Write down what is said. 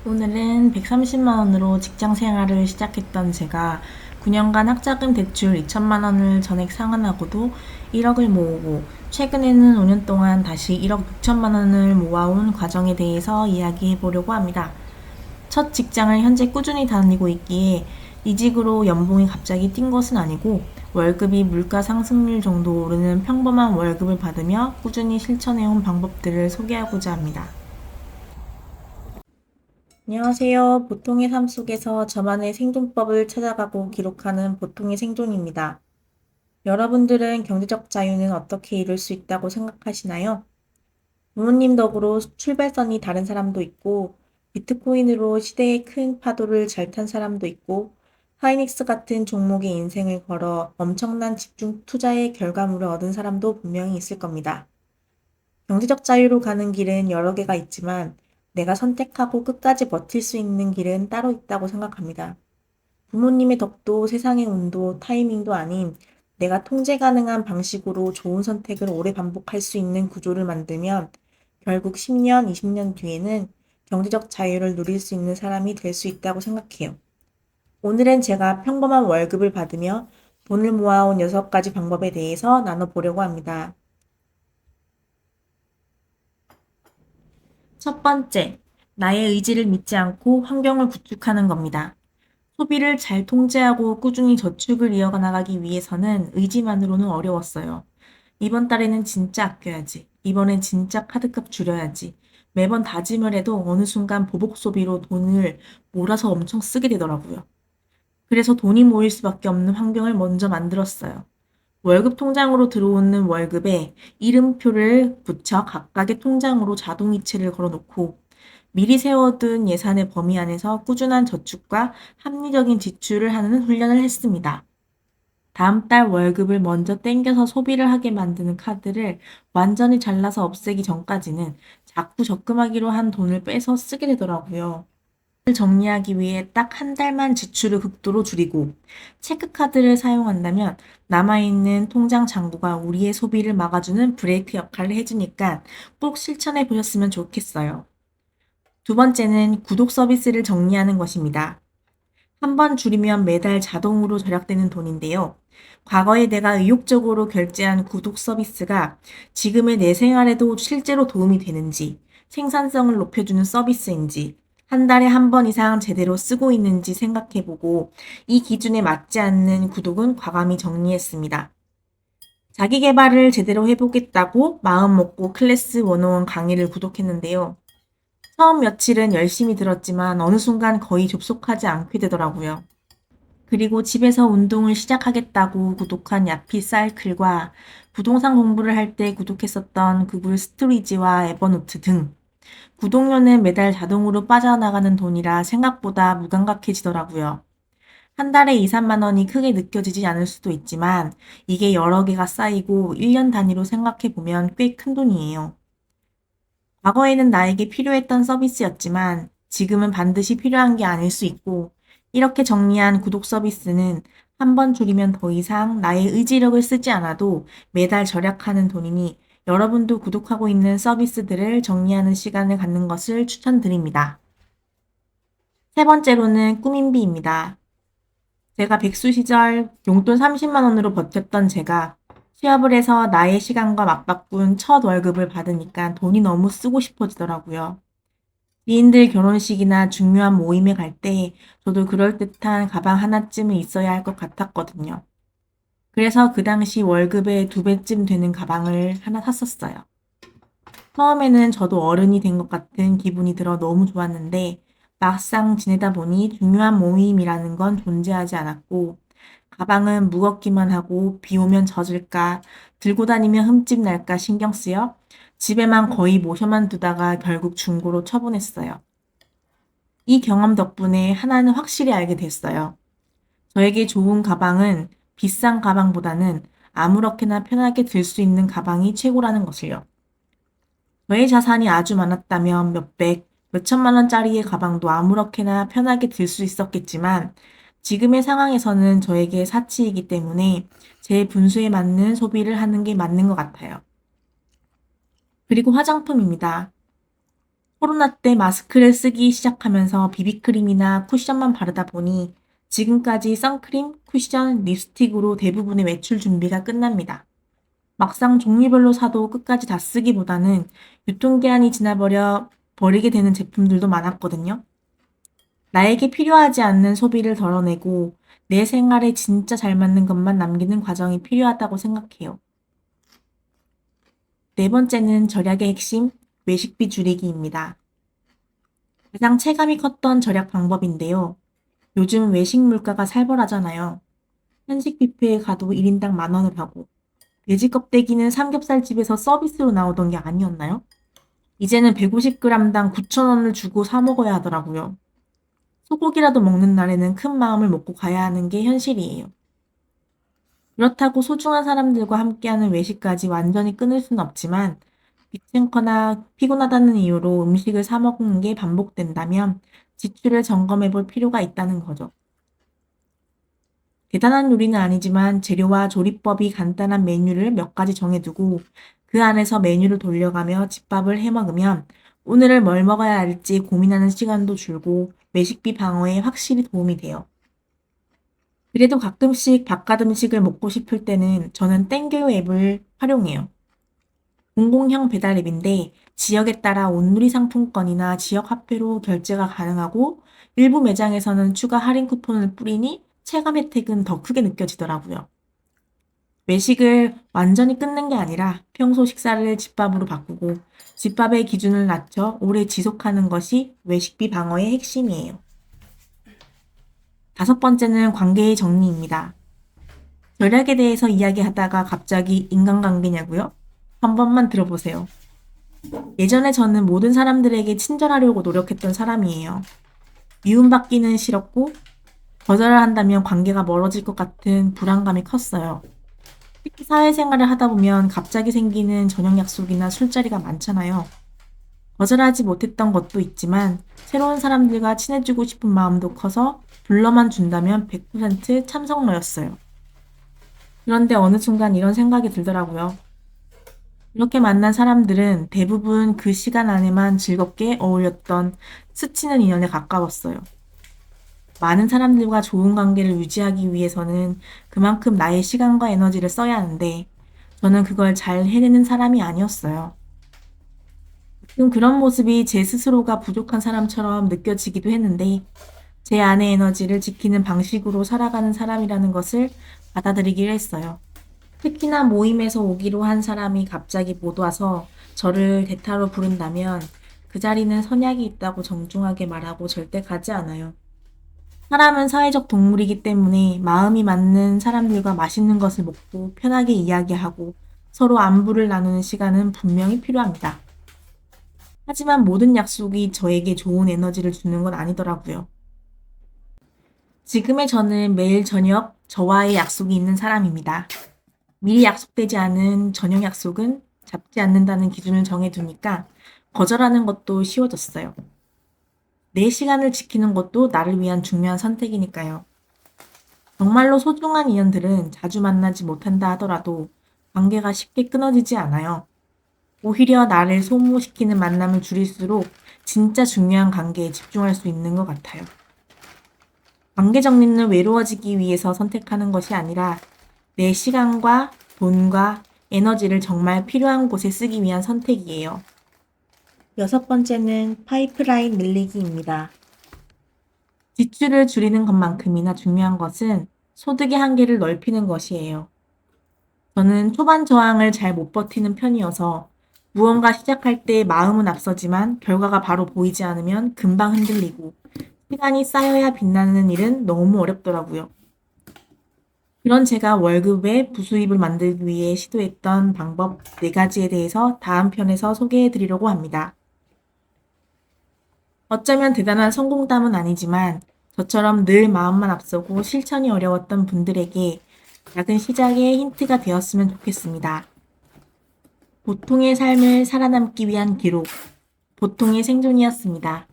오늘은 130만 원으로 직장 생활을 시작했던 제가 9년간 학자금 대출 2천만 원을 전액 상환하고도 1억을 모으고 최근에는 5년 동안 다시 1억 6천만 원을 모아온 과정에 대해서 이야기해 보려고 합니다. 첫 직장을 현재 꾸준히 다니고 있기에 이직으로 연봉이 갑자기 뛴 것은 아니고 월급이 물가 상승률 정도 오르는 평범한 월급을 받으며 꾸준히 실천해온 방법들을 소개하고자 합니다. 안녕하세요. 보통의 삶 속에서 저만의 생존법을 찾아가고 기록하는 보통의 생존입니다. 여러분들은 경제적 자유는 어떻게 이룰 수 있다고 생각하시나요? 부모님 덕으로 출발선이 다른 사람도 있고, 비트코인으로 시대의 큰 파도를 잘 탄 사람도 있고, 하이닉스 같은 종목의 인생을 걸어 엄청난 집중 투자의 결과물을 얻은 사람도 분명히 있을 겁니다. 경제적 자유로 가는 길은 여러 개가 있지만 내가 선택하고 끝까지 버틸 수 있는 길은 따로 있다고 생각합니다. 부모님의 덕도 세상의 운도 타이밍도 아닌 내가 통제 가능한 방식으로 좋은 선택을 오래 반복할 수 있는 구조를 만들면 결국 10년, 20년 뒤에는 경제적 자유를 누릴 수 있는 사람이 될 수 있다고 생각해요. 오늘은 제가 평범한 월급을 받으며 돈을 모아온 6가지 방법에 대해서 나눠보려고 합니다. 첫 번째, 나의 의지를 믿지 않고 환경을 구축하는 겁니다. 소비를 잘 통제하고 꾸준히 저축을 이어가 나가기 위해서는 의지만으로는 어려웠어요. 이번 달에는 진짜 아껴야지. 이번엔 진짜 카드값 줄여야지. 매번 다짐을 해도 어느 순간 보복 소비로 돈을 몰아서 엄청 쓰게 되더라고요. 그래서 돈이 모일 수밖에 없는 환경을 먼저 만들었어요. 월급 통장으로 들어오는 월급에 이름표를 붙여 각각의 통장으로 자동이체를 걸어놓고 미리 세워둔 예산의 범위 안에서 꾸준한 저축과 합리적인 지출을 하는 훈련을 했습니다. 다음 달 월급을 먼저 땡겨서 소비를 하게 만드는 카드를 완전히 잘라서 없애기 전까지는 자꾸 적금하기로 한 돈을 빼서 쓰게 되더라고요. 정리하기 위해 딱 한 달만 지출을 극도로 줄이고 체크카드를 사용한다면 남아있는 통장 잔고가 우리의 소비를 막아주는 브레이크 역할을 해주니까 꼭 실천해 보셨으면 좋겠어요. 두 번째는 구독 서비스를 정리하는 것입니다. 한 번 줄이면 매달 자동으로 절약되는 돈인데요. 과거에 내가 의욕적으로 결제한 구독 서비스가 지금의 내 생활에도 실제로 도움이 되는지, 생산성을 높여주는 서비스인지, 한 달에 한 번 이상 제대로 쓰고 있는지 생각해보고 이 기준에 맞지 않는 구독은 과감히 정리했습니다. 자기 개발을 제대로 해보겠다고 마음 먹고 클래스 101 강의를 구독했는데요. 처음 며칠은 열심히 들었지만 어느 순간 거의 접속하지 않게 되더라고요. 그리고 집에서 운동을 시작하겠다고 구독한 야피 사이클과 부동산 공부를 할 때 구독했었던 구글 스토리지와 에버노트 등 구독료는 매달 자동으로 빠져나가는 돈이라 생각보다 무감각해지더라고요. 한 달에 2, 3만 원이 크게 느껴지지 않을 수도 있지만 이게 여러 개가 쌓이고 1년 단위로 생각해 보면 꽤 큰 돈이에요. 과거에는 나에게 필요했던 서비스였지만 지금은 반드시 필요한 게 아닐 수 있고 이렇게 정리한 구독 서비스는 한 번 줄이면 더 이상 나의 의지력을 쓰지 않아도 매달 절약하는 돈이니 여러분도 구독하고 있는 서비스들을 정리하는 시간을 갖는 것을 추천드립니다. 세 번째로는 꾸민비입니다. 제가 백수 시절 용돈 30만 원으로 버텼던 제가 취업을 해서 나의 시간과 맞바꾼 첫 월급을 받으니까 돈이 너무 쓰고 싶어지더라고요. 지인들 결혼식이나 중요한 모임에 갈 때 저도 그럴듯한 가방 하나쯤은 있어야 할 것 같았거든요. 그래서 그 당시 월급의 2배쯤 되는 가방을 하나 샀었어요. 처음에는 저도 어른이 된 것 같은 기분이 들어 너무 좋았는데 막상 지내다 보니 중요한 모임이라는 건 존재하지 않았고 가방은 무겁기만 하고 비 오면 젖을까 들고 다니면 흠집 날까 신경 쓰여 집에만 거의 모셔만 두다가 결국 중고로 처분했어요. 이 경험 덕분에 하나는 확실히 알게 됐어요. 저에게 좋은 가방은 비싼 가방보다는 아무렇게나 편하게 들 수 있는 가방이 최고라는 것을요. 저의 자산이 아주 많았다면 몇백, 몇천만 원짜리의 가방도 아무렇게나 편하게 들 수 있었겠지만 지금의 상황에서는 저에게 사치이기 때문에 제 분수에 맞는 소비를 하는 게 맞는 것 같아요. 그리고 화장품입니다. 코로나 때 마스크를 쓰기 시작하면서 비비크림이나 쿠션만 바르다 보니 지금까지 선크림, 쿠션, 립스틱으로 대부분의 외출 준비가 끝납니다. 막상 종류별로 사도 끝까지 다 쓰기보다는 유통기한이 지나버려 버리게 되는 제품들도 많았거든요. 나에게 필요하지 않는 소비를 덜어내고 내 생활에 진짜 잘 맞는 것만 남기는 과정이 필요하다고 생각해요. 네 번째는 절약의 핵심, 외식비 줄이기입니다. 가장 체감이 컸던 절약 방법인데요. 요즘 외식 물가가 살벌하잖아요. 한식 뷔페에 가도 1인당 10,000원을 하고, 돼지 껍데기는 삼겹살 집에서 서비스로 나오던 게 아니었나요? 이제는 150g당 9,000원을 주고 사 먹어야 하더라고요. 소고기라도 먹는 날에는 큰 마음을 먹고 가야 하는 게 현실이에요. 그렇다고 소중한 사람들과 함께하는 외식까지 완전히 끊을 수는 없지만, 귀찮거나 피곤하다는 이유로 음식을 사 먹는 게 반복된다면 지출을 점검해 볼 필요가 있다는 거죠. 대단한 요리는 아니지만 재료와 조리법이 간단한 메뉴를 몇 가지 정해두고 그 안에서 메뉴를 돌려가며 집밥을 해 먹으면 오늘을 뭘 먹어야 할지 고민하는 시간도 줄고 외식비 방어에 확실히 도움이 돼요. 그래도 가끔씩 바깥 음식을 먹고 싶을 때는 저는 땡겨요 앱을 활용해요. 공공형 배달 앱인데 지역에 따라 온누리 상품권이나 지역 화폐로 결제가 가능하고 일부 매장에서는 추가 할인 쿠폰을 뿌리니 체감 혜택은 더 크게 느껴지더라고요. 외식을 완전히 끊는 게 아니라 평소 식사를 집밥으로 바꾸고 집밥의 기준을 낮춰 오래 지속하는 것이 외식비 방어의 핵심이에요. 다섯 번째는 관계의 정리입니다. 절약에 대해서 이야기하다가 갑자기 인간관계냐고요? 한 번만 들어보세요. 예전에 저는 모든 사람들에게 친절하려고 노력했던 사람이에요. 미움받기는 싫었고 거절을 한다면 관계가 멀어질 것 같은 불안감이 컸어요. 특히 사회생활을 하다 보면 갑자기 생기는 저녁 약속이나 술자리가 많잖아요. 거절하지 못했던 것도 있지만 새로운 사람들과 친해지고 싶은 마음도 커서 불러만 준다면 100% 참석러였어요. 그런데 어느 순간 이런 생각이 들더라고요. 이렇게 만난 사람들은 대부분 그 시간 안에만 즐겁게 어울렸던 스치는 인연에 가까웠어요. 많은 사람들과 좋은 관계를 유지하기 위해서는 그만큼 나의 시간과 에너지를 써야 하는데 저는 그걸 잘 해내는 사람이 아니었어요. 지금 그런 모습이 제 스스로가 부족한 사람처럼 느껴지기도 했는데 제 안의 에너지를 지키는 방식으로 살아가는 사람이라는 것을 받아들이기로 했어요. 특히나 모임에서 오기로 한 사람이 갑자기 못 와서 저를 대타로 부른다면 그 자리는 선약이 있다고 정중하게 말하고 절대 가지 않아요. 사람은 사회적 동물이기 때문에 마음이 맞는 사람들과 맛있는 것을 먹고 편하게 이야기하고 서로 안부를 나누는 시간은 분명히 필요합니다. 하지만 모든 약속이 저에게 좋은 에너지를 주는 건 아니더라고요. 지금의 저는 매일 저녁 저와의 약속이 있는 사람입니다. 미리 약속되지 않은 저녁 약속은 잡지 않는다는 기준을 정해두니까 거절하는 것도 쉬워졌어요. 내 시간을 지키는 것도 나를 위한 중요한 선택이니까요. 정말로 소중한 인연들은 자주 만나지 못한다 하더라도 관계가 쉽게 끊어지지 않아요. 오히려 나를 소모시키는 만남을 줄일수록 진짜 중요한 관계에 집중할 수 있는 것 같아요. 관계 정리는 외로워지기 위해서 선택하는 것이 아니라 내 시간과 돈과 에너지를 정말 필요한 곳에 쓰기 위한 선택이에요. 여섯 번째는 파이프라인 늘리기입니다. 지출을 줄이는 것만큼이나 중요한 것은 소득의 한계를 넓히는 것이에요. 저는 초반 저항을 잘 못 버티는 편이어서 무언가 시작할 때 마음은 앞서지만 결과가 바로 보이지 않으면 금방 흔들리고 시간이 쌓여야 빛나는 일은 너무 어렵더라고요. 그런 제가 월급에 부수입을 만들기 위해 시도했던 방법 4가지에 대해서 다음 편에서 소개해 드리려고 합니다. 어쩌면 대단한 성공담은 아니지만 저처럼 늘 마음만 앞서고 실천이 어려웠던 분들에게 작은 시작의 힌트가 되었으면 좋겠습니다. 보통의 삶을 살아남기 위한 기록, 보통의 생존이었습니다.